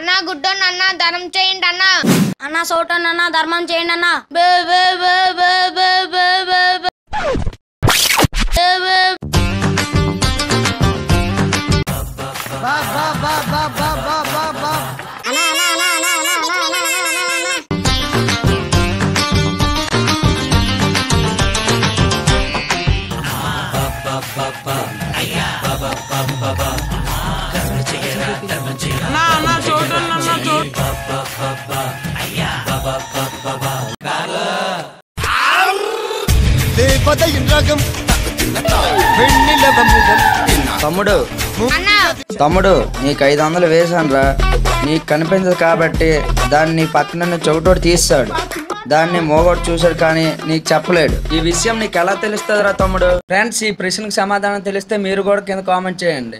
అన్నా గుడ్డోన్ అన్నా ధర్మం చేయండి అన్నా. అన్నా సోటన్ అన్నా ధర్మం చేయండి అన్నా. తమ్ముడు తమ్ముడు నీకు 500 వేసానురా. నీకు కనిపించదు కాబట్టి దాన్ని పక్కన చౌటోడు తీస్తాడు. దాన్ని మోగోడు చూసాడు కానీ నీకు చెప్పలేడు. ఈ విషయం నీకు ఎలా తెలుస్తుందిరా తమ్ముడు? ఫ్రెండ్స్, ఈ ప్రశ్నకు సమాధానం తెలిస్తే మీరు కూడా కింద కామెంట్ చేయండి.